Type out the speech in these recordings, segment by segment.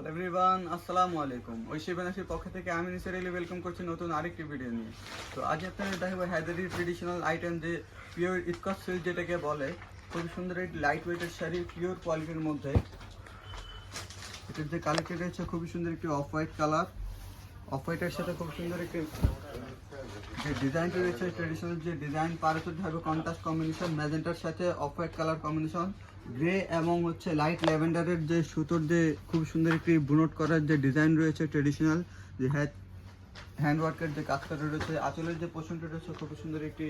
Hello everyone, আসসালামু আলাইকুম। ঐশী বেনাসির পক্ষ থেকে আমি নিসার আলী ওয়েলকাম করছি নতুন আরেকটি ভিডিও নিয়ে। তো আজ আপনাদের দেখাবো হায়দারি ট্রেডিশনাল আইটেম, যে পিওর ইটকস সিল্ক যেটাকে বলে। খুব সুন্দর একটি লাইট ওয়েটের শাড়ি, পিওর কোয়ালিটির মধ্যে। এটার যে কালারটি রয়েছে খুবই সুন্দর একটি অফ হোয়াইট কালার। অফ হোয়াইটের সাথে খুব সুন্দর একটি যে ডিজাইনটা রয়েছে, ট্রেডিশনাল যে ডিজাইন, পারফেক্ট হবে কন্ট্রাস্ট কম্বিনেশন, ম্যাজেন্টার সাথে off white colour combination, grey এবং লাইট ল্যাভেন্ডারের যে সুতোর যে খুব সুন্দর একটি বুনট করার যে ডিজাইন রয়েছে, ট্রেডিশনাল যে হ্যান্ডওয়ার্কের যে কাজ করা রয়েছে। আঁচলের যে পোর্শনটা রয়েছে খুব সুন্দর একটি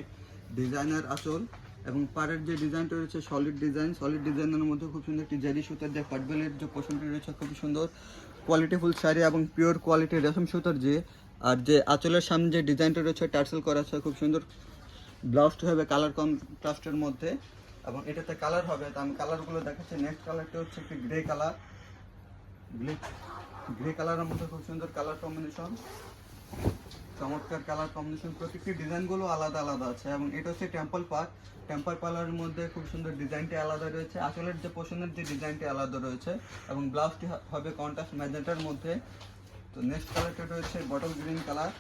ডিজাইনার আঁচল, এবং পাড়ের যে ডিজাইনটা রয়েছে সলিড ডিজাইনের মধ্যে খুব সুন্দর একটি জারি সুতার যে পাটবেলের যে পোর্শনটা রয়েছে খুব সুন্দর কোয়ালিটিফুল শাড়ি, এবং পিওর কোয়ালিটির রেশম সুতার যে, আর যে আঁচলের সামনে যে ডিজাইনটা রয়েছে টার্সেল করা আছে খুব সুন্দর। ব্লাউজটা হবে কালার কন্ট্রাস্টের মধ্যে, এবং এটাতে কালার হবে। তো আমি কালারগুলো দেখাচ্ছি। নেক্সট কালারটা হচ্ছে একটি গ্রে কালার। গ্রে কালারের মধ্যে খুব সুন্দর কালার কম্বিনেশন, চমৎকার কালার কম্বিনেশন। প্রত্যেকটি ডিজাইনগুলো আলাদা আলাদা আছে, এবং এটা হচ্ছে টেম্পল পার্লারের মধ্যে খুব সুন্দর ডিজাইনটি আলাদা রয়েছে। আঁচলের যে পোর্শনের যে ডিজাইনটি আলাদা রয়েছে, এবং ব্লাউজটি হবে কন্ট্রাস্ট ম্যাজেন্টার মধ্যে। তো নেক্সট কালারটা রয়েছে বটল গ্রিন কালার।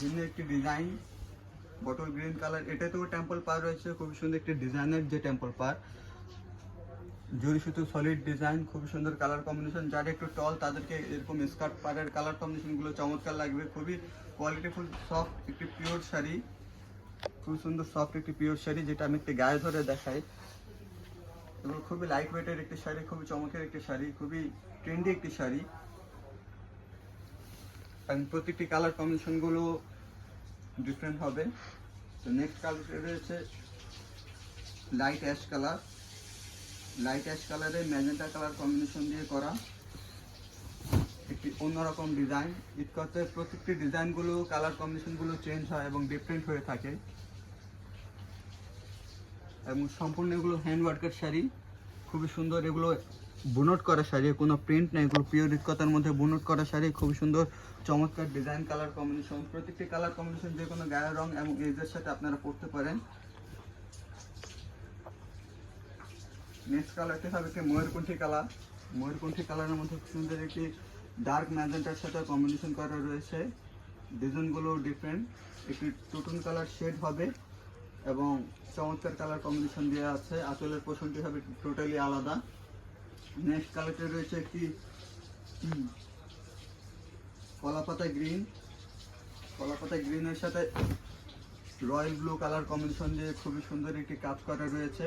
ভিন্ন একটি ডিজাইন, বটল গ্রিন কালার। এটাতেও টেম্পল পার রয়েছে, খুব সুন্দর একটি ডিজাইনের যে টেম্পল পার, জরি সুতো সলিড ডিজাইন, খুব সুন্দর কালার কম্বিনেশন। যারা একটু টল তাদেরকে এরকম স্কার্ট পাড়ের কালার কম্বিনেশনগুলো চমৎকার লাগবে। খুবই কোয়ালিটিফুল সফট একটি পিওর শাড়ি, খুব সুন্দর সফট একটি পিওর শাড়ি, যেটা আমি একটি গায়ে ধরে দেখাই। এবং খুবই লাইট ওয়েটের একটি শাড়ি, খুবই চমৎকার একটি শাড়ি, খুবই ট্রেন্ডি একটি শাড়ি। এবং প্রত্যেকটি কালার কম্বিনেশনগুলো ডিফারেন্ট হবে। তো নেক্সট কালার রয়েছে লাইট অ্যাশ কালারে ম্যাজেন্টা কালার কম্বিনেশন দিয়ে করা একটি অন্যরকম ডিজাইন। ইটকতে প্রত্যেকটি ডিজাইনগুলো কালার কম্বিনেশনগুলো চেঞ্জ হয় এবং ডিফারেন্ট হয়ে থাকে, এবং সম্পূর্ণ এগুলো হ্যান্ডওয়ার্কের শাড়ি, খুবই সুন্দর। এগুলো বুনট করা শাড়ি, কোনো প্রিন্ট নেই, এগুলো পিওর ইটকতার মধ্যে বুনট করা শাড়ি, খুবই সুন্দর চমৎকার ডিজাইন, কালার কম্বিনেশন। প্রত্যেকটি কালার কম্বিনেশন যে কোনো গায়ের রং এবং এজের সাথে আপনারা পরতে পারেন। নেক্সট কালারটি হবে একটি ময়ূরকণ্ঠী কালারের মধ্যে খুব সুন্দর একটি ডার্ক ম্যাজেন্টার সাথে কম্বিনেশন করা রয়েছে। ডিজাইনগুলো ডিফারেন্ট, একটি টুটুন কালার শেড হবে এবং চমৎকার কালার কম্বিনেশন দেওয়া আছে। আঁচলের পোর্শনটি হবে টোটালি আলাদা। নেক্সট কালারটি রয়েছে একটি কলাপাতা গ্রিনের সাথে রয়্যাল ব্লু কালার কম্বিনেশন দিয়ে খুবই সুন্দর একটি কাজ করা রয়েছে।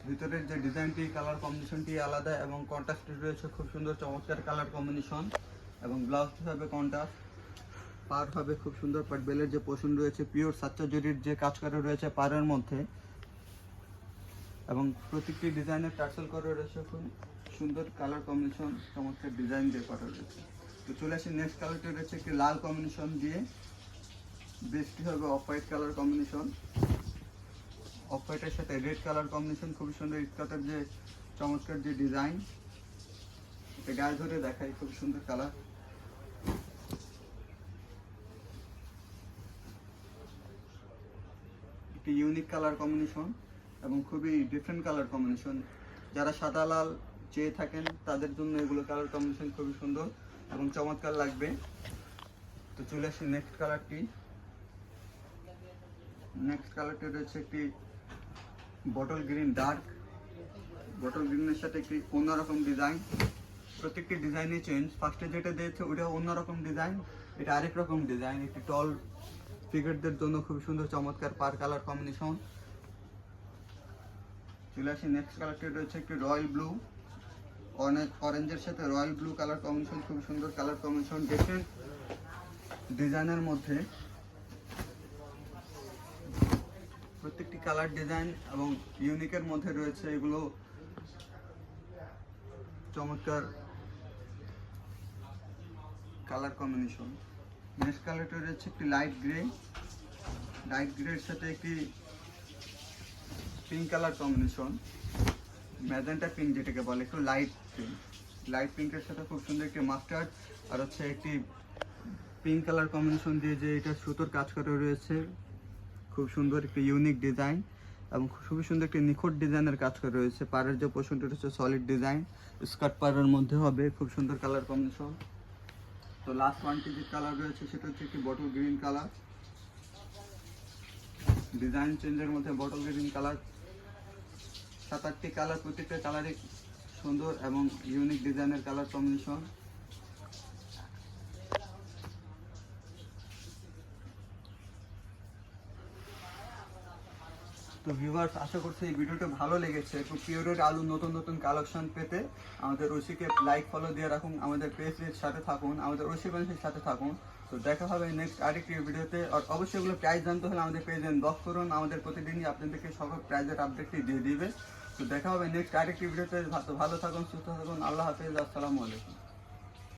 ভিতরের যে ডিজাইনটি কালার কম্বিনেশনটি আলাদা, এবং কন্ট্রাস্ট রয়েছে খুব সুন্দর চমৎকার কালার কম্বিনেশন, এবং ব্লাউজটি হবে কন্ট্রাস্ট। পার হবে খুব সুন্দর পাটবেলের যে পোর্শন রয়েছে, পিওর সাচ্চা জরির যে কাজ করা রয়েছে পাড়ের মধ্যে, এবং প্রত্যেকটি ডিজাইনের টার্সেল করা রয়েছে খুব সুন্দর কালার কম্বিনেশন, চমৎকার ডিজাইন দিয়ে করা রয়েছে। তো চলে আসি নেক্সট কালারটি রয়েছে একটি লাল কম্বিনেশন দিয়ে, বেসটি হবে off white colour combination, of হোয়াইটের সাথে রেড কালার কম্বিনেশন, খুবই সুন্দর ইটকাটের যে চমৎকার যে ডিজাইন, এটা গায়ে ধরে দেখাই, খুব সুন্দর কালার। একটি ইউনিক কালার কম্বিনেশন এবং খুবই ডিফারেন্ট কালার কম্বিনেশন। যারা সাদা লাল চেয়ে থাকেন তাদের জন্য এগুলো কালার কম্বিনেশন খুবই সুন্দর এবং চমৎকার লাগবে। তো চলে আসি নেক্সট কালারটি রয়েছে একটি বটল গ্রিনের সাথে একটি অন্যরকম ডিজাইন। প্রত্যেকটি ডিজাইনে চেঞ্জ। ফার্স্টে যেটা দিয়েছে ওটা অন্যরকম ডিজাইন, এটা আরেক রকম ডিজাইন। একটি টল ফিগারদের জন্য খুব সুন্দর চমৎকার পার কালার কম্বিনেশন। চলে আসি নেক্সট কালারটি রয়েছে একটি রয়্যাল ব্লু, অরেঞ্জের সাথে রয়্যাল ব্লু কালার কম্বিনেশন, খুব সুন্দর কালার কম্বিনেশন, ডিফারেন্ট ডিজাইনের মধ্যে। প্রত্যেকটি কালার ডিজাইন এবং ইউনিকের মধ্যে রয়েছে, এগুলো চমৎকার কালার কম্বিনেশন। নেক্সট কালারটা রয়েছে একটি লাইট গ্রের সাথে একটি pink colour combination, magenta pink যেটাকে বলে, একটু লাইট পিঙ্কের সাথে খুব সুন্দর একটি মাস্টার্ড আর একটি পিঙ্ক কালার কম্বিনেশন দিয়ে যে এটা সুতোর কাজ করা রয়েছে, খুব সুন্দর একটি ইউনিক ডিজাইন। এবং খুবই সুন্দর একটি নিখুঁত ডিজাইনের কাজ করে রয়েছে। পাড়ের যে পোর্শনটি রয়েছে সলিড ডিজাইন, স্কার্ট পাড়ের মধ্যে হবে, খুব সুন্দর কালার কম্বিনেশন। তো লাস্ট ওয়ানটি যে কালার রয়েছে সেটা হচ্ছে একটি বটল গ্রিন কালার, ডিজাইন চেঞ্জের মধ্যে বটল গ্রিন কালার। 7-8টি কালার, প্রত্যেকটা কালারই সুন্দর এবং ইউনিক ডিজাইনের কালার কম্বিনেশন। তো ভিউয়ার্স, আশা করছি এই ভিডিওটা ভালো লেগেছে। একটু পিওরের আলু নতুন নতুন কালেকশন পেতে আমাদের ঐশীকে লাইক ফলো দিয়ে রাখুন, আমাদের পেজের সাথে থাকুন, আমাদের ঐশী ব্রাঞ্চের সাথে থাকুন। তো দেখা হবে নেক্সট আরেকটি ভিডিওতে। আর অবশ্যই এগুলো প্রাইস জানতে হলে আমাদের পেজে ইনবক্স করুন, আমাদের প্রতিদিনই আপনাদেরকে সকল প্রাইজের আপডেটটি দিয়ে দিবে। তো দেখা হবে নেক্সট আরেকটি ভিডিওতে। ভালো থাকুন, সুস্থ থাকুন, আল্লাহ হাফেজ, আসসালামু আলাইকুম।